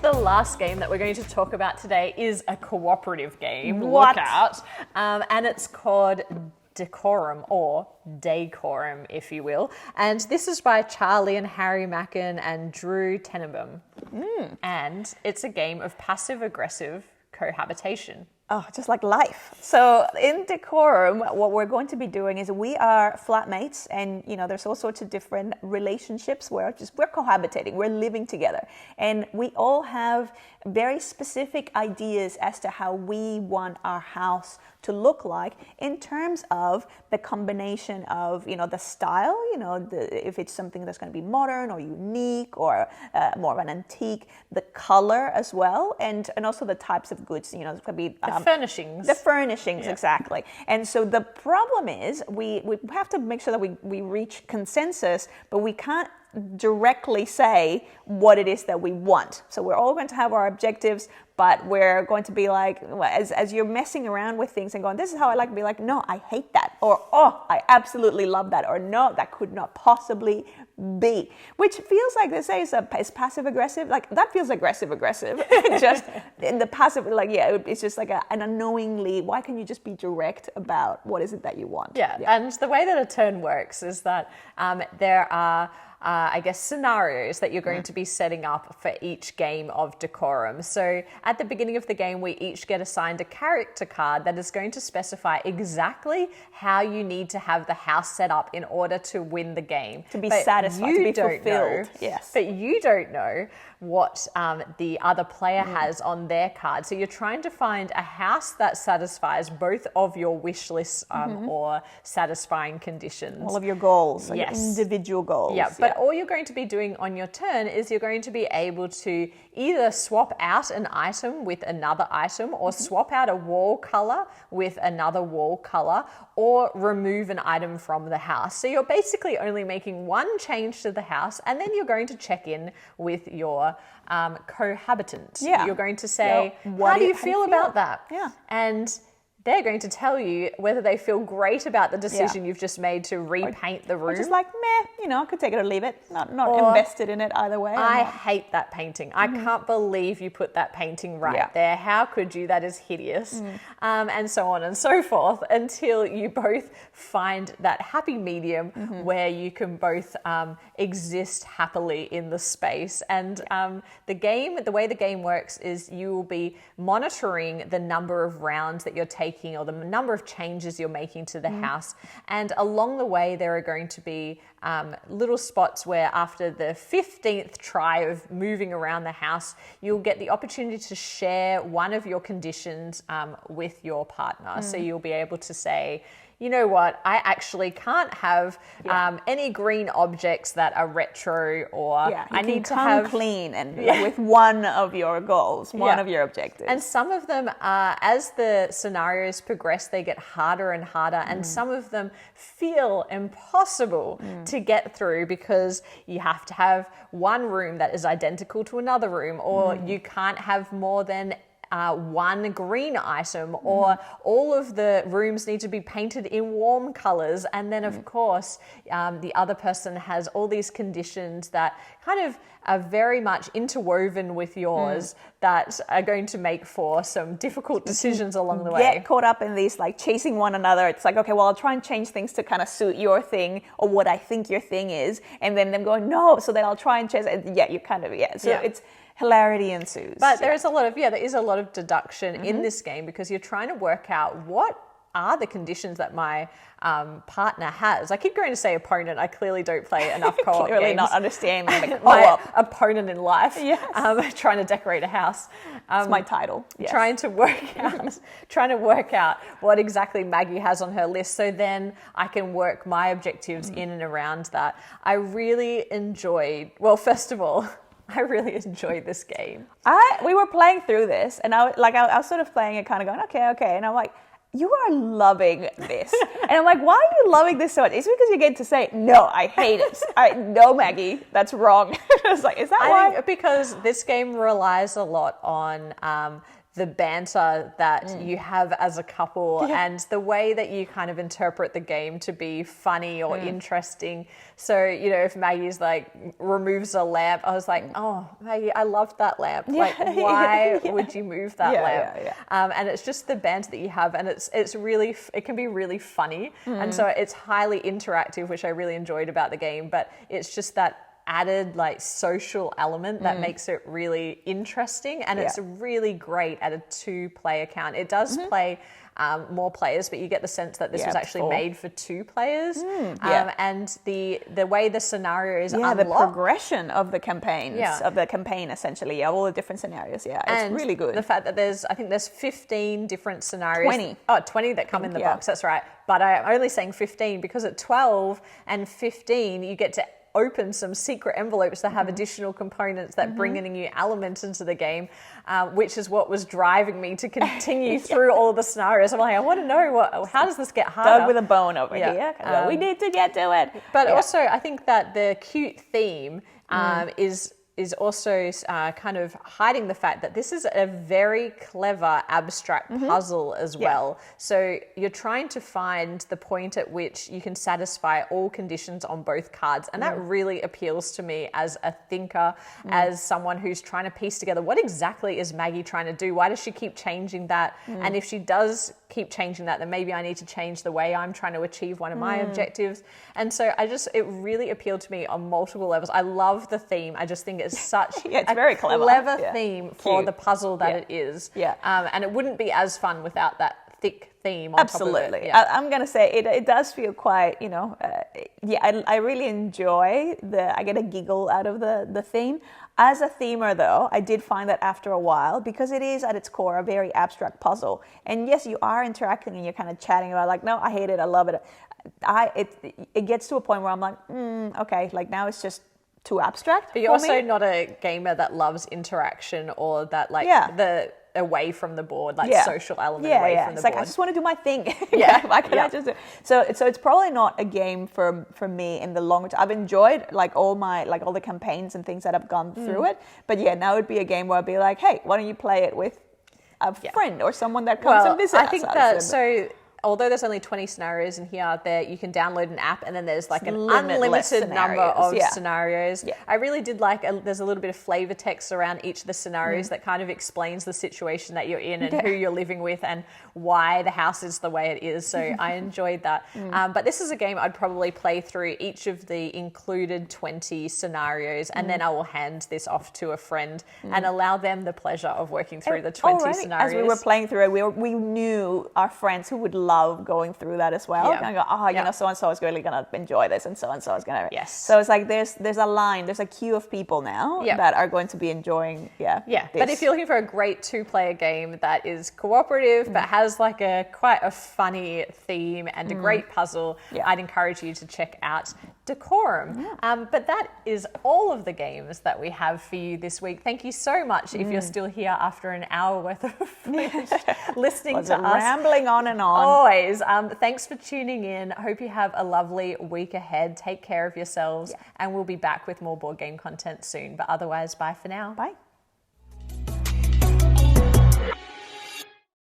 the last game that we're going to talk about today is a cooperative game. What? Look out. And it's called Decorum, or Decorum, if you will. And this is by Charlie and Harry Macken and Drew Tenenbaum. And it's a game of passive-aggressive cohabitation. Oh, just like life. So in Decorum, what we're going to be doing is we are flatmates, and there's all sorts of different relationships where we're cohabitating, we're living together, and we all have very specific ideas as to how we want our house to look like in terms of the combination of the style, if it's something that's going to be modern or unique or more of an antique, the color as well, and also the types of goods. It's going to be furnishings. The furnishings, yeah. Exactly. And so the problem is we have to make sure that we reach consensus, but we can't directly say what it is that we want. So we're all going to have our objectives, but we're going to be like, as you're messing around with things and going, this is how I like to be like, no, I hate that. Or, oh, I absolutely love that. Or no, that could not possibly be. Which feels like they say is passive aggressive. Like that feels aggressive. Just in the passive, like, yeah, it's just like an unknowingly, why can't you just be direct about what is it that you want? Yeah. And the way that a turn works is that there are I guess, scenarios that you're going to be setting up for each game of Decorum. So at the beginning of the game, we each get assigned a character card that is going to specify exactly how you need to have the house set up in order to win the game. To be satisfied, to be fulfilled. Yes. But you don't know what the other player has on their card. So you're trying to find a house that satisfies both of your wish lists or satisfying conditions. All of your goals, yes. Your individual goals. Yeah, but all you're going to be doing on your turn is you're going to be able to either swap out an item with another item, or swap out a wall color with another wall color, or remove an item from the house. So you're basically only making one change to the house, and then you're going to check in with your cohabitant. Yeah. You're going to say, how do you feel about that? Yeah. And they're going to tell you whether they feel great about the decision you've just made to repaint the room. Or just like, meh, I could take it or leave it. Not invested in it either way. I hate that painting. I can't believe you put that painting there. How could you? That is hideous. And so on and so forth, until you both find that happy medium where you can both exist happily in the space. And the way the game works is you will be monitoring the number of rounds that you're taking, or the number of changes you're making to the house. And along the way, there are going to be little spots where after the 15th try of moving around the house, you'll get the opportunity to share one of your conditions with your partner. So you'll be able to say, you know what, I actually can't have any green objects that are retro, or I need to have clean and with one of your goals, one of your objectives. And some of them, as the scenarios progress, they get harder and harder, and some of them feel impossible to get through, because you have to have one room that is identical to another room, or you can't have more than one green item, or all of the rooms need to be painted in warm colors. And then of course the other person has all these conditions that kind of are very much interwoven with yours that are going to make for some difficult decisions along the way. Get caught up in these, like chasing one another. It's like, okay, well, I'll try and change things to kind of suit your thing or what I think your thing is, and then them going, no, so then I'll try and chase it. You kind of so it's hilarity ensues. But there is a lot of deduction in this game, because you're trying to work out what are the conditions that my partner has. I keep going to say opponent. I clearly don't play enough co-op Clearly games. not understanding the My co-op. opponent in life. Yes. Trying to decorate a house. It's my title. Yes. Trying to work out what exactly Maggie has on her list, so then I can work my objectives in and around that. I really enjoyed, first of all, I really enjoyed this game. We were playing through this, and I was sort of playing it, kind of going, okay, and I'm like, you are loving this. And I'm like, why are you loving this so much? It's because you get to say, no, I hate it. No, Maggie, that's wrong. I was like, is that why? I think because this game relies a lot on the banter that you have as a couple and the way that you kind of interpret the game to be funny or interesting. So, you know, if Maggie's like removes a lamp, I was like, oh, Maggie, I loved that lamp. Like, why would you move that lamp? And it's just the banter that you have, and it's really, it can be really funny. And so it's highly interactive, which I really enjoyed about the game, but it's just that added like social element that makes it really interesting, and it's really great at a 2-player count. It does play more players, but you get the sense that this was actually made for 2 players. And the way the scenario is unlocked, the progression of the campaigns, of the campaign essentially, all the different scenarios. It's really good. The fact that I think there's 15 different scenarios. 20. Oh, 20 that come in the box, that's right. But I'm only saying 15 because at 12 and 15 you get to open some secret envelopes that have additional components that bring in a new element into the game, which is what was driving me to continue through all the scenarios. I'm like, I want to know how does this get harder? Dug with a bone over here. We need to get to it. But also, I think that the cute theme is also kind of hiding the fact that this is a very clever abstract puzzle as well. So you're trying to find the point at which you can satisfy all conditions on both cards. And that really appeals to me as a thinker, as someone who's trying to piece together what exactly is Maggie trying to do? Why does she keep changing that? And if she does keep changing that, then maybe I need to change the way I'm trying to achieve one of my objectives. And so it really appealed to me on multiple levels. I love the theme. I just think it's such it's very clever theme for the puzzle that it is. And it wouldn't be as fun without that thick theme on top of it. I'm going to say it does feel quite, you know, I really enjoy I get a giggle out of the theme. As a themer, though, I did find that after a while, because it is at its core a very abstract puzzle. And yes, you are interacting and you're kind of chatting about like, no, I hate it, I love it. It gets to a point where I'm like, okay, like now it's just too abstract. But you're also not a gamer that loves interaction or that like the away from the board, like social element away from the board. Like I just want to do my thing. Why can't I just do? So it's probably not a game for me in the long term. I've enjoyed like all the campaigns and things that I've gone through it. But now it'd be a game where I'd be like, hey, why don't you play it with a friend or someone that comes and visits us? I think that so. Although there's only 20 scenarios in here, you can download an app and then there's like an unlimited number of scenarios. I really did there's a little bit of flavor text around each of the scenarios that kind of explains the situation that you're in and who you're living with and why the house is the way it is. So I enjoyed that. But this is a game I'd probably play through each of the included 20 scenarios and then I will hand this off to a friend and allow them the pleasure of working through the 20 scenarios. As we were playing through it, we knew our friends who would love going through that as well. And I go, you know, so-and-so is really going to enjoy this and so-and-so is going to... Yes. So it's like there's a queue of people now that are going to be enjoying, this. But if you're looking for a great 2-player game that is cooperative but has like quite a funny theme and a great puzzle, I'd encourage you to check out Decorum. But that is all of the games that we have for you this week. Thank you so much if you're still here after an hour worth of listening to us. Rambling on and on. Always. Thanks for tuning in. I hope you have a lovely week ahead. Take care of yourselves and we'll be back with more board game content soon. But otherwise, bye for now. Bye.